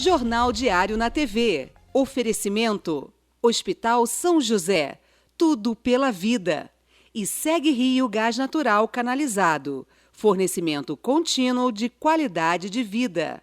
Jornal Diário na TV. Oferecimento: Hospital São José. Tudo pela vida. E Segue Rio Gás Natural Canalizado. Fornecimento contínuo de qualidade de vida.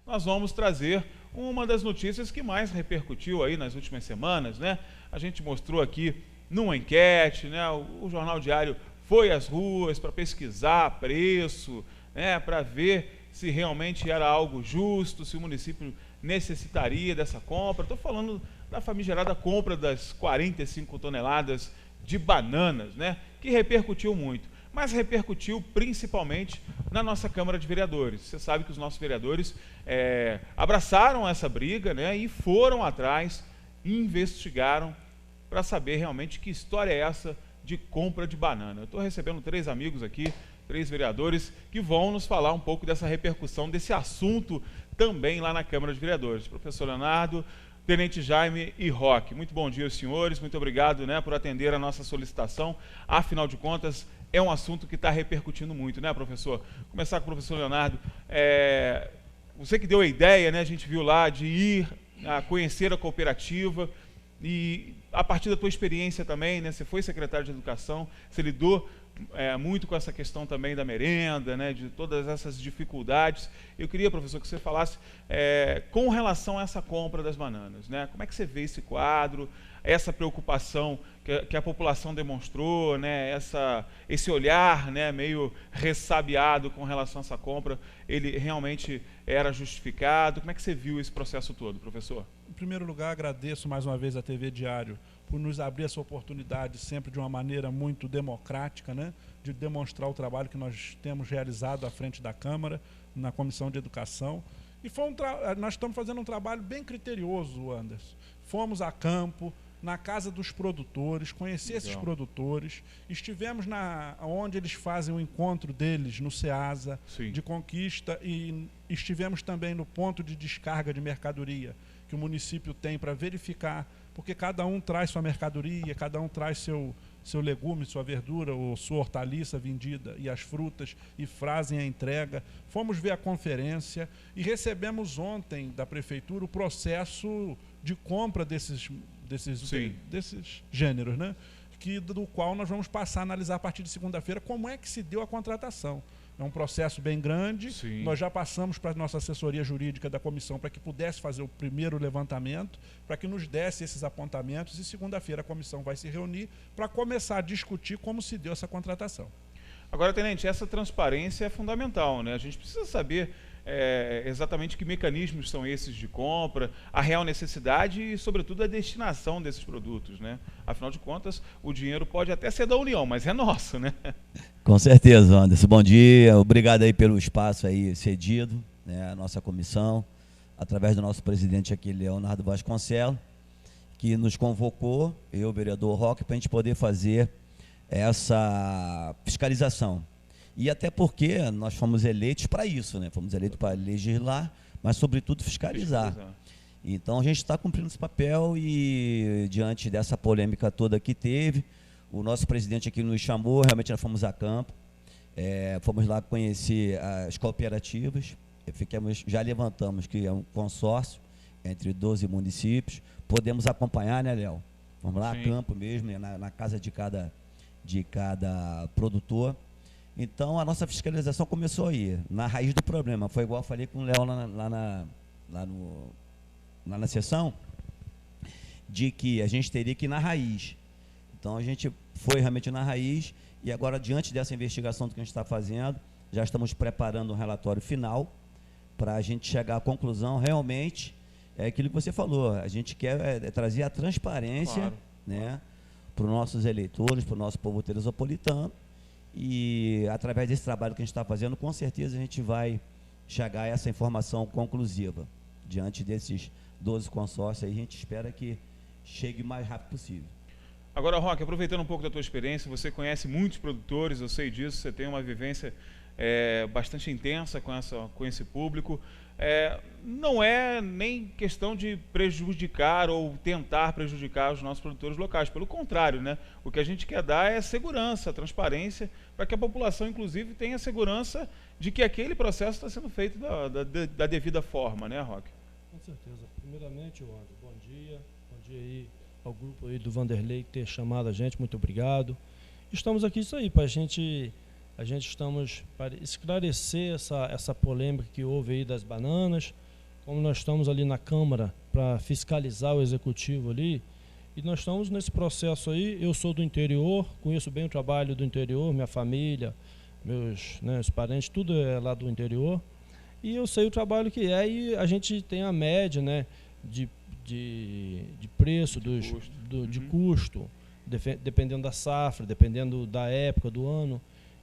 Nós vamos trazer uma das notícias que mais repercutiu aí nas últimas semanas, né? A gente mostrou aqui numa enquete, né? O Jornal Diário foi às ruas para pesquisar preço, né? Para ver se realmente era algo justo, se o município necessitaria dessa compra. Estou falando da famigerada compra das 45 toneladas de bananas, né? Que repercutiu muito. Mas repercutiu principalmente na nossa Câmara de Vereadores. Você sabe que os nossos vereadores abraçaram essa briga, né, e foram atrás, investigaram para saber realmente que história é essa de compra de banana. Eu estou recebendo 3 amigos aqui, 3 vereadores, que vão nos falar um pouco dessa repercussão, desse assunto também lá na Câmara de Vereadores. Professor Leonardo, Tenente Jaime e Roque. Muito bom dia, senhores. Muito obrigado, né, por atender a nossa solicitação. Afinal de contas, é um assunto que está repercutindo muito, né, professor? Vou começar com o professor Leonardo. Você que deu a ideia, né, a gente viu lá, de ir a conhecer a cooperativa e, a partir da tua experiência também, né, você foi secretário de Educação, você lidou muito com essa questão também da merenda, né, de todas essas dificuldades. Eu queria, professor, que você falasse com relação a essa compra das bananas, né? Como é que você vê esse quadro, essa preocupação que a população demonstrou, né? Esse olhar, né, meio ressabiado com relação a essa compra, ele realmente era justificado? Como é que você viu esse processo todo, professor? Em primeiro lugar, agradeço mais uma vez a TV Diário por nos abrir essa oportunidade sempre de uma maneira muito democrática, né, de demonstrar o trabalho que nós temos realizado à frente da Câmara, na Comissão de Educação. E nós estamos fazendo um trabalho bem criterioso, Anderson. Fomos a campo, na casa dos produtores, conhecer esses produtores, estivemos onde eles fazem o encontro deles, no SEASA, de Conquista, e estivemos também no ponto de descarga de mercadoria que o município tem para verificar, porque cada um traz sua mercadoria, cada um traz seu legume, sua verdura ou sua hortaliça vendida e as frutas, e fazem a entrega. Fomos ver a conferência e recebemos ontem da Prefeitura o processo de compra desses gêneros, né? Do qual nós vamos passar a analisar a partir de segunda-feira como é que se deu a contratação. É um processo bem grande. Nós já passamos para a nossa assessoria jurídica da comissão para que pudesse fazer o primeiro levantamento, para que nos desse esses apontamentos, e segunda-feira a comissão vai se reunir para começar a discutir como se deu essa contratação. Agora, tenente, essa transparência é fundamental, né? A gente precisa saber exatamente que mecanismos são esses de compra, a real necessidade e, sobretudo, a destinação desses produtos, né? Afinal de contas, o dinheiro pode até ser da União, mas é nosso, né? Com certeza, Anderson. Bom dia, obrigado aí pelo espaço aí cedido, né, à nossa comissão, através do nosso presidente aqui, Leonardo Vasconcelos, que nos convocou, eu, o vereador Roque, para a gente poder fazer essa fiscalização. E até porque nós fomos eleitos para isso, né? Fomos eleitos para legislar, mas, sobretudo, fiscalizar. Então, a gente está cumprindo esse papel e, diante dessa polêmica toda que teve, o nosso presidente aqui nos chamou, realmente nós fomos a campo, fomos lá conhecer as cooperativas, já levantamos que é um consórcio entre 12 municípios, podemos acompanhar, né, Léo? Vamos lá a campo mesmo, na casa de cada produtor. Então, a nossa fiscalização começou aí, na raiz do problema. Foi igual eu falei com o Léo lá na sessão, de que a gente teria que ir na raiz. Então, a gente foi realmente na raiz, e agora, diante dessa investigação que a gente está fazendo, já estamos preparando um relatório final para a gente chegar à conclusão, realmente, é aquilo que você falou, a gente quer trazer a transparência, né, para os nossos eleitores, para o nosso povo teresopolitano, e através desse trabalho que a gente está fazendo, com certeza a gente vai chegar a essa informação conclusiva. Diante desses 12 consórcios, aí, a gente espera que chegue o mais rápido possível. Agora, Roque, aproveitando um pouco da tua experiência, você conhece muitos produtores, eu sei disso, você tem uma vivência bastante intensa com esse público. Não é nem questão de prejudicar ou tentar prejudicar os nossos produtores locais, pelo contrário, né? O que a gente quer dar é segurança, transparência, para que a população, inclusive, tenha segurança de que aquele processo está sendo feito da devida forma, né, Roque? Com certeza. Primeiramente, Wander, bom dia aí ao grupo aí do Vanderlei ter chamado a gente, muito obrigado. Estamos aqui isso aí, para a gente estamos para esclarecer essa polêmica que houve aí das bananas, como nós estamos ali na Câmara para fiscalizar o Executivo ali, e nós estamos nesse processo aí. Eu sou do interior, conheço bem o trabalho do interior, minha família, meus parentes, tudo é lá do interior, e eu sei o trabalho que é, e a gente tem a média, né, de preço, de custo, dependendo da safra, dependendo da época do ano.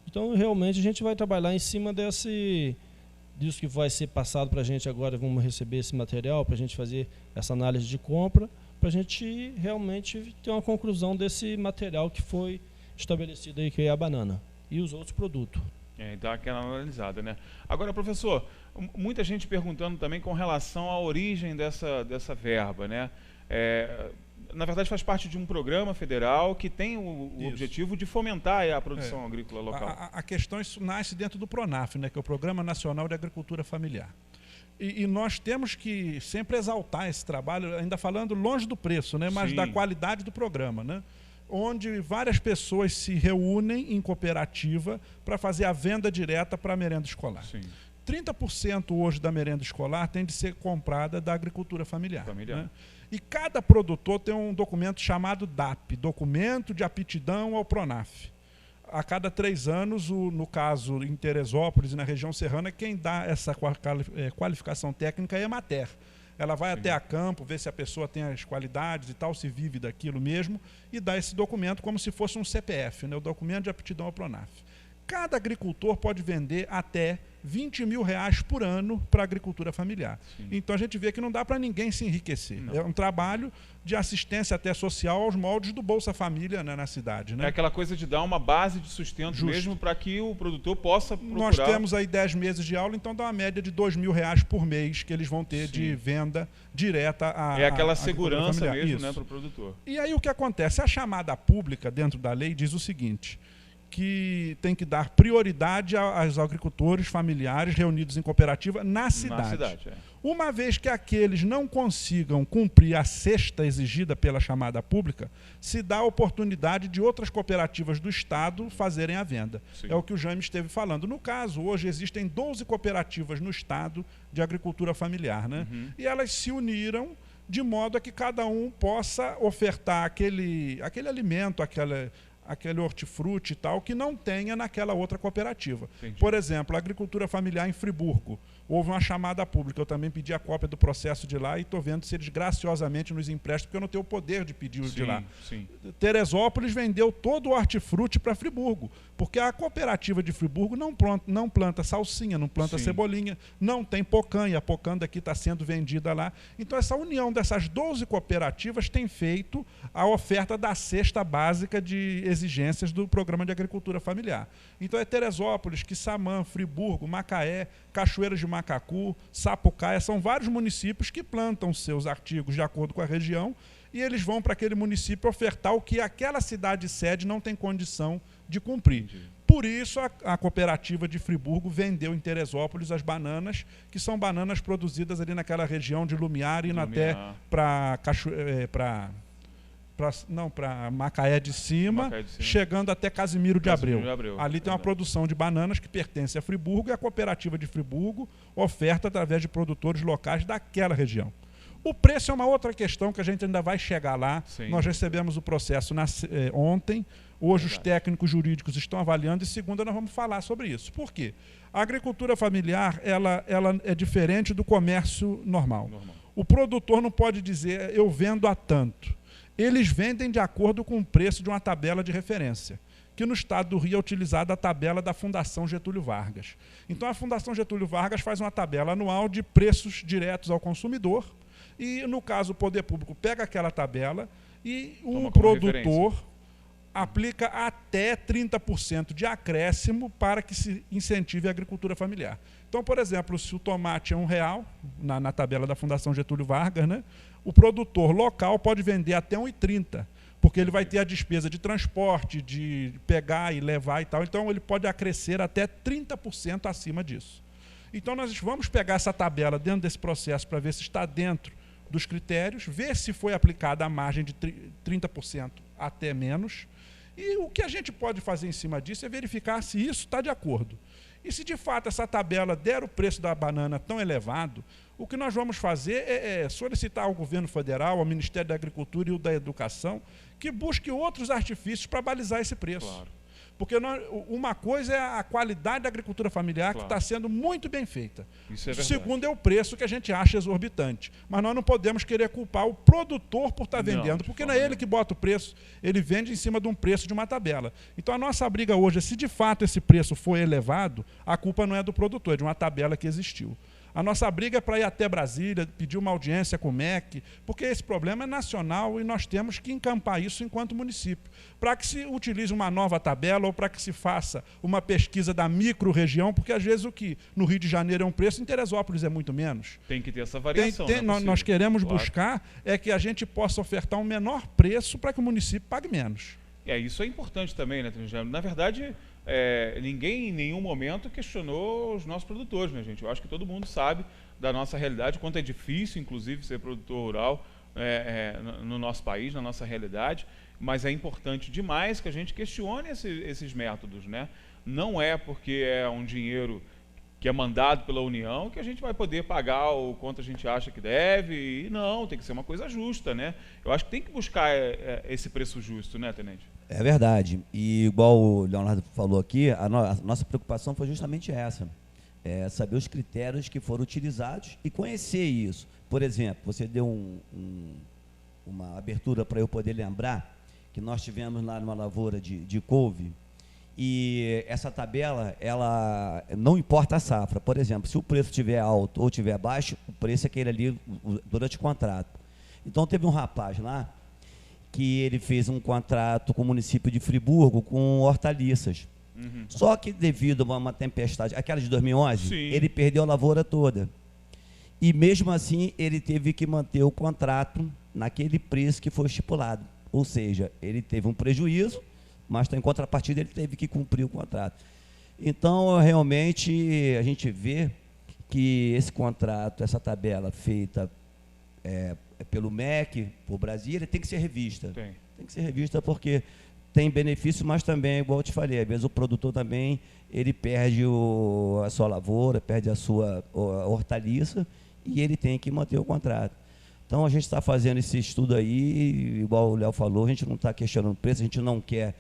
Então, realmente, a gente vai trabalhar em cima disso que vai ser passado para a gente agora. Vamos receber esse material para a gente fazer essa análise de compra, para a gente realmente ter uma conclusão desse material que foi estabelecido aí, que é a banana e os outros produtos. Dá aquela analisada, né? Agora, professor, muita gente perguntando também com relação à origem dessa verba, né? Na verdade, faz parte de um programa federal que tem o objetivo de fomentar a produção agrícola local. A questão nasce dentro do PRONAF, né, que é o Programa Nacional de Agricultura Familiar. E nós temos que sempre exaltar esse trabalho, ainda falando longe do preço, né, mas da qualidade do programa, né? Onde várias pessoas se reúnem em cooperativa para fazer a venda direta para a merenda escolar. Sim. 30% hoje da merenda escolar tem de ser comprada da agricultura familiar. Né? E cada produtor tem um documento chamado DAP, Documento de Aptidão ao PRONAF. A cada 3 anos, no caso em Teresópolis e na região serrana, quem dá essa qualificação técnica é a Emater. Ela vai até a campo, ver se a pessoa tem as qualidades e tal, se vive daquilo mesmo, e dá esse documento como se fosse um CPF, né, o documento de aptidão ao PRONAF. Cada agricultor pode vender até R$20 mil por ano para a agricultura familiar. Sim. Então a gente vê que não dá para ninguém se enriquecer. Não. É um trabalho de assistência até social aos moldes do Bolsa Família, né, na cidade. Né? É aquela coisa de dar uma base de sustento mesmo para que o produtor possa procurar. Nós temos aí 10 meses de aula, então dá uma média de R$2 mil por mês que eles vão ter de venda direta à aquela segurança mesmo, né, para o produtor. E aí o que acontece? A chamada pública dentro da lei diz o seguinte, que tem que dar prioridade aos agricultores familiares reunidos em cooperativa na cidade. Uma vez que aqueles não consigam cumprir a cesta exigida pela chamada pública, se dá a oportunidade de outras cooperativas do Estado fazerem a venda. Sim. É o que o Jaime esteve falando. No caso, hoje existem 12 cooperativas no Estado de agricultura familiar, né? E elas se uniram de modo a que cada um possa ofertar aquele alimento, aquele hortifruti e tal, que não tenha naquela outra cooperativa. Entendi. Por exemplo, a agricultura familiar em Friburgo. Houve uma chamada pública, eu também pedi a cópia do processo de lá e estou vendo se eles graciosamente nos emprestam, porque eu não tenho o poder de pedir de lá. Sim. Teresópolis vendeu todo o hortifruti para Friburgo, porque a cooperativa de Friburgo não planta salsinha, não planta cebolinha, não tem pocã, e a pocã daqui está sendo vendida lá. Então essa união dessas 12 cooperativas tem feito a oferta da cesta básica de exigências do Programa de Agricultura Familiar. Então é Teresópolis, Quissamã, Friburgo, Macaé, Cachoeiras de Macacu, Sapucaia, são vários municípios que plantam seus artigos de acordo com a região e eles vão para aquele município ofertar o que aquela cidade sede não tem condição de cumprir. Por isso, a cooperativa de Friburgo vendeu em Teresópolis as bananas, que são bananas produzidas ali naquela região de Lumiar, indo até para Macaé de Cima, chegando até Casimiro de Abreu. Ali tem uma produção de bananas que pertence a Friburgo e a cooperativa de Friburgo oferta através de produtores locais daquela região. O preço é uma outra questão que a gente ainda vai chegar lá. Nós recebemos o processo ontem, hoje os técnicos jurídicos estão avaliando e segunda nós vamos falar sobre isso. Por quê? A agricultura familiar ela é diferente do comércio normal. O produtor não pode dizer eu vendo a tanto. Eles vendem de acordo com o preço de uma tabela de referência, que no estado do Rio é utilizada a tabela da Fundação Getúlio Vargas. Então a Fundação Getúlio Vargas faz uma tabela anual de preços diretos ao consumidor e, no caso, o poder público pega aquela tabela e o produtor aplica até 30% de acréscimo para que se incentive a agricultura familiar. Então, por exemplo, se o tomate é R$1, na tabela da Fundação Getúlio Vargas, né, o produtor local pode vender até R$1,30, porque ele vai ter a despesa de transporte, de pegar e levar e tal. Então, ele pode acrescer até 30% acima disso. Então, nós vamos pegar essa tabela dentro desse processo para ver se está dentro dos critérios, ver se foi aplicada a margem de 30% até menos. E o que a gente pode fazer em cima disso é verificar se isso está de acordo. E se de fato essa tabela der o preço da banana tão elevado, o que nós vamos fazer é solicitar ao governo federal, ao Ministério da Agricultura e ao da Educação, que busque outros artifícios para balizar esse preço. Claro. Porque uma coisa é a qualidade da agricultura familiar, claro, que está sendo muito bem feita. Isso é o verdade. segundo é o preço, que a gente acha exorbitante. Mas nós não podemos querer culpar o produtor por estar vendendo, porque não é ele que bota o preço, ele vende em cima de um preço de uma tabela. Então a nossa briga hoje é, se de fato esse preço foi elevado, a culpa não é do produtor, é de uma tabela que existiu. A nossa briga é para ir até Brasília, pedir uma audiência com o MEC, porque esse problema é nacional e nós temos que encampar isso enquanto município. Para que se utilize uma nova tabela ou para que se faça uma pesquisa da micro-região, porque às vezes o que no Rio de Janeiro é um preço, em Teresópolis é muito menos. Tem que ter essa variação. Nós queremos buscar é que a gente possa ofertar um menor preço para que o município pague menos. Isso é importante também, né, Trajano? Na verdade, ninguém em nenhum momento questionou os nossos produtores, né, gente? Eu acho que todo mundo sabe da nossa realidade, quanto é difícil, inclusive, ser produtor rural no nosso país, na nossa realidade, mas é importante demais que a gente questione esses métodos, né? Não é porque é um dinheiro que é mandado pela União que a gente vai poder pagar o quanto a gente acha que deve, e não, tem que ser uma coisa justa, né? Eu acho que tem que buscar esse preço justo, né, Tenente? É verdade. E igual o Leonardo falou aqui, a nossa preocupação foi justamente essa. Saber os critérios que foram utilizados e conhecer isso. Por exemplo, você deu uma abertura para eu poder lembrar que nós tivemos lá numa lavoura de couve, e essa tabela, ela não importa a safra. Por exemplo, se o preço estiver alto ou estiver baixo, o preço é aquele ali durante o contrato. Então teve um rapaz lá que ele fez um contrato com o município de Friburgo com hortaliças. Uhum. Só que devido a uma tempestade, aquela de 2011, Sim, ele perdeu a lavoura toda. E mesmo assim, ele teve que manter o contrato naquele preço que foi estipulado. Ou seja, ele teve um prejuízo, mas em contrapartida ele teve que cumprir o contrato. Então, realmente, a gente vê que esse contrato, essa tabela feita pelo MEC, por Brasília, tem que ser revista. Tem que ser revista porque tem benefício, mas também, igual eu te falei, às vezes o produtor também, ele perde a sua lavoura, perde a sua hortaliça, e ele tem que manter o contrato. Então, a gente está fazendo esse estudo aí, igual o Léo falou, a gente não está questionando o preço, a gente não quer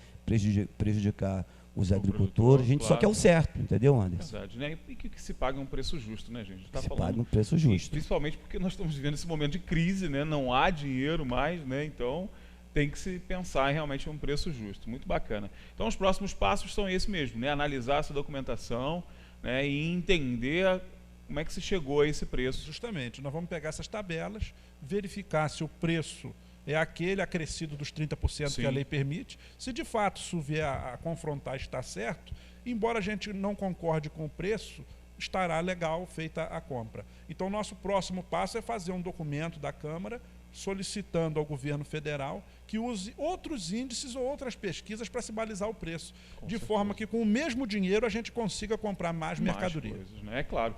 prejudicar os agricultores, a gente só quer o certo, entendeu, Anderson? Verdade, né? E que se pague um preço justo, né, gente? Se pague um preço justo. Principalmente porque nós estamos vivendo esse momento de crise, né? Não há dinheiro mais, né? Então, tem que se pensar em realmente um preço justo. Muito bacana. Então, os próximos passos são esses mesmo, né? Analisar essa documentação, né? E entender como é que se chegou a esse preço. Justamente, nós vamos pegar essas tabelas, verificar se o preço é aquele acrescido dos 30% que a lei permite. Se de fato isso vier a confrontar está certo, embora a gente não concorde com o preço, estará legal feita a compra. Então, nosso próximo passo é fazer um documento da Câmara solicitando ao governo federal que use outros índices ou outras pesquisas para se balizar o preço, de forma que com o mesmo dinheiro a gente consiga comprar mais mercadoria. Coisas, né? Claro,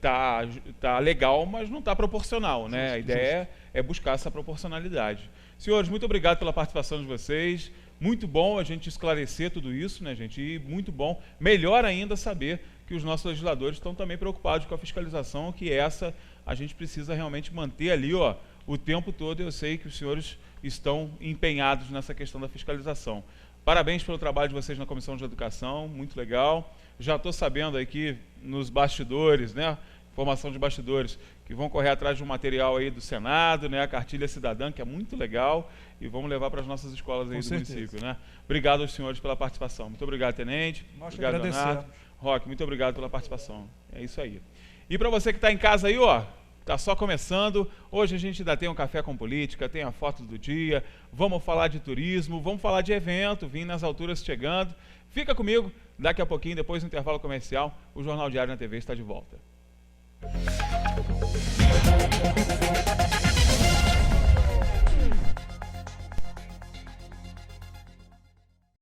tá legal, mas não está proporcional, né? A ideia é buscar essa proporcionalidade. Senhores, muito obrigado pela participação de vocês. Muito bom a gente esclarecer tudo isso, né, gente? E muito bom, melhor ainda saber que os nossos legisladores estão também preocupados com a fiscalização, que essa a gente precisa realmente manter ali, ó, o tempo todo. Eu sei que os senhores estão empenhados nessa questão da fiscalização. Parabéns pelo trabalho de vocês na Comissão de Educação, muito legal. Já estou sabendo aqui nos bastidores, né, formação de bastidores, que vão correr atrás de um material aí do Senado, né, a cartilha cidadã, que é muito legal, e vamos levar para as nossas escolas aí do município, né? Obrigado aos senhores pela participação. Muito obrigado, Tenente. Nós obrigado, Leonardo. Roque, muito obrigado pela participação. É isso aí. E para você que está em casa aí, ó, Tá só começando. Hoje a gente ainda tem um café com política, tem a foto do dia, vamos falar de turismo, vamos falar de evento, vim nas alturas chegando. Fica comigo, daqui a pouquinho, depois do intervalo comercial, o Jornal Diário na TV está de volta.